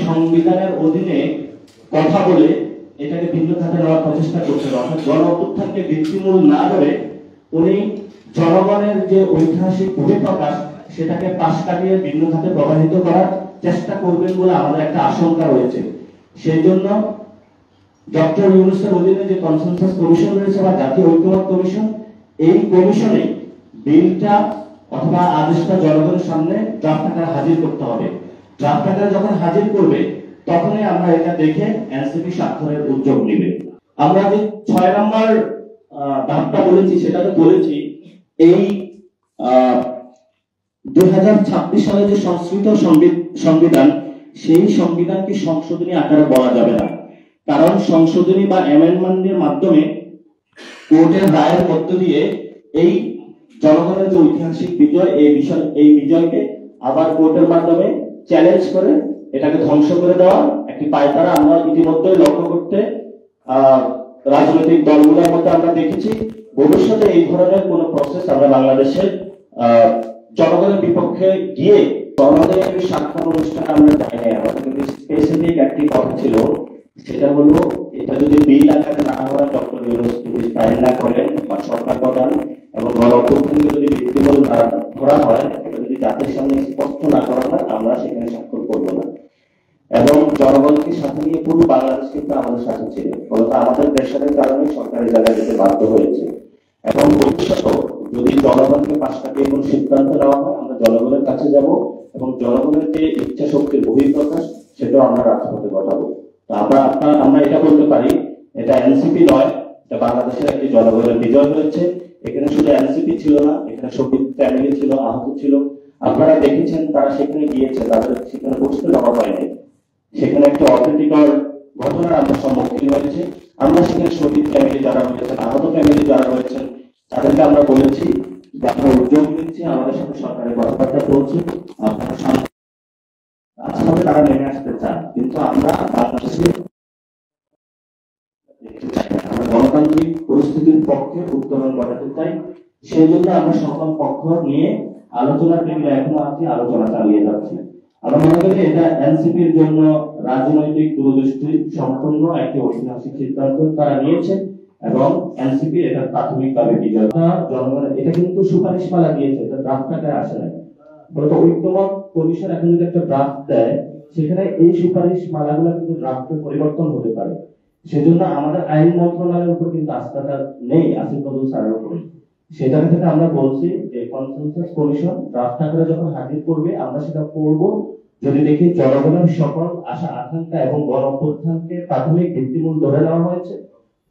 সংবিধানের অধীনে কথা বলে এটাকে ভিন্ন খাতে নেওয়ার প্রচেষ্টা করছেন, অর্থাৎ গণ অভ্যুত্থানকে ভিত্তিমূল না ধরে উনি জনগণের যে ঐতিহাসিক বহিঃপ্রকাশ সেটাকে পাশ কাটিয়ে ভিন্ন খাতে প্রবাহিত করার চেষ্টা করবেন বলে আমাদের একটা আশঙ্কা রয়েছে। সেই জন্য ডক্টর ইউনূসের অধীনে যে কনসেনসাস কমিশন রয়েছে বা জাতীয় ঐক্যমত কমিশন, এই কমিশনে বিলটা অথবা আদেশটা জনগণের সামনে ড্রাফট আকারে হাজির করতে হবে। ড্রাফট আকারে যখন হাজির করবে তখনই আমরা এটা দেখে এনসিপি স্বাক্ষরের উদ্যোগ নেবে। আমরা যে 6 নম্বর ধাপটা বলেছি সেটাতে বলেছি এই 2026 সালে যে সংস্কৃত সংবিধান, সেই সংবিধানকে সংশোধনী আকারে বলা যাবে না, কারণ সংশোধনী বা অ্যামেন্ডমেন্টের মাধ্যমে কোর্টের রায়ের মধ্য দিয়ে এই জনগণের যে ঐতিহাসিক বিজয়, এই বিজয়কে আবার কোর্টের মাধ্যমে চ্যালেঞ্জ করে এটাকে ধ্বংস করে দেওয়া একটি পায়তারা আমরা ইতিমধ্যে লক্ষ্য করতে রাজনৈতিক দলগুলোর মধ্যে আমরা দেখেছি। ভবিষ্যতে এই ধরনের কোন প্রসেস আমরা বাংলাদেশের জনগণের বিপক্ষে গিয়ে আমাদের স্বাক্ষর অনুষ্ঠান আমরা চাই না। আমাদের কিন্তু স্পেসিফিক একটি কথা ছিল, সেটা হলো এটা যদি বিল আকারে না হয়, ডক্টর ইউনূস যদি সাইন না করেন বা সরকার প্রধান এবং গণ অভ্যুত্থানকে যদি ভিত্তিমূল ধরা হয়, এটা যদি জাতির সামনে স্পষ্ট না করা হয়, আমরা সেখানে স্বাক্ষর করবো না। এবং জনগণকে সাথে নিয়ে পুরো বাংলাদেশ কিন্তু আমাদের সাথে ছিল, ফলত আমাদের প্রেশারের কারণে সরকারি জায়গায় যেতে বাধ্য হয়েছে। এবং ভবিষ্যতে যদি জনগণকে পাশ কাটিয়ে কোনো সিদ্ধান্ত নেওয়া হয়, আমরা জনগণের কাছে যাব এবং জনগণের যে ইচ্ছা শক্তির বহিঃপ্রকাশ সেটাও আমরা রাজপথে ঘটাবো। আমরা এটা বলতে পারি, এটা এনসিপি নয়, এটা বাংলাদেশের একটি জনগণের বিজয় হয়েছে। এখানে শুধু এনসিপি ছিল না, এখানে শহীদ ফ্যামিলি ছিল, আহত ছিল। আপনারা দেখেছেন তারা সেখানে গিয়েছে, তাদের সেখানে বসতে দেওয়া হয়নি। সেখানে একটা অপ্রীতিকর ঘটনার আমরা সম্মুখীন হয়েছে। আমরা সেখানে শহীদ ফ্যামিলি যারা রয়েছেন, আহত ফ্যামিলি যারা রয়েছেন, তাদেরকে আমরা বলেছি যে আমরা উদ্যোগ নিচ্ছি, আমাদের সাথে সরকারের কথাবার্তা চলছে, আপনারা আসলে তারা নেমে আসতে চান, কিন্তু আমরা বাংলাদেশে আমরা গণতান্ত্রিক পরিস্থিতির পক্ষে উত্তরণ ঘটাতে চাই। সেই জন্য আমরা সকল পক্ষ নিয়ে আলোচনার টেবিলে এখনো আছি, আলোচনা চালিয়ে যাচ্ছি। আমরা মনে করি এটা এনসিপির জন্য রাজনৈতিক দূরদৃষ্টি সম্পন্ন একটি ঐতিহাসিক সিদ্ধান্ত তারা নিয়েছে এবং এনসিপি এটা প্রাথমিকভাবে বিজয়। জনগণের এটা কিন্তু সুপারিশ মালা দিয়েছে, এটা ড্রাফট আকারে আসে না। বলতো ঐক্যমত কমিশন এখন যদি একটা ড্রাফট দেয়, সেখানে এই সুপারিশ মালাগুলো কিন্তু ড্রাফটের পরিবর্তন হতে পারে। সেজন্য আমাদের আইন মন্ত্রণালয়ের উপর কিন্তু আস্থাটা নেই আসিফ নজরুল স্যারের উপরে। সেটা থেকে আমরা বলছি যে কনসেনসাস কমিশন ড্রাফট আকারে যখন হাজির করবে আমরা সেটা পড়বো, যদি দেখি জনগণের সকল আশা আকাঙ্ক্ষা এবং গণ অভ্যুত্থানকে প্রাথমিক ভিত্তিমূল ধরে নেওয়া হয়েছে,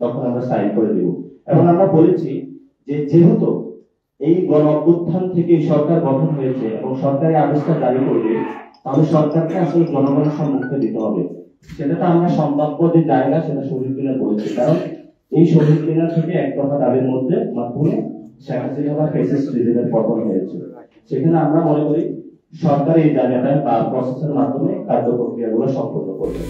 তখন আমরা সাইন করে দেব। এবং আমরা বলেছি যে যেহেতু এই গণ অভ্যুত্থান থেকে সরকার গঠন হয়েছে এবং সরকারি আদেশটা জারি করবে, তাহলে সরকারকে আসলে জনগণের সম্মুখে দিতে হবে। সেটা তো আমরা সম্ভাব্য যে জায়গা সেটা শহীদ মিনার বলেছি, কারণ এই শহীদ মিনার থেকে এক দফা দাবির মাধ্যমে শেখ হাসিনা বা ফ্যাসিস্ট রেজিমের পতন হয়েছে। সেখানে আমরা মনে করি সরকার এই জায়গাটা বা প্রসেসের মাধ্যমে কার্যপ্রক্রিয়াগুলো সম্পন্ন করবে।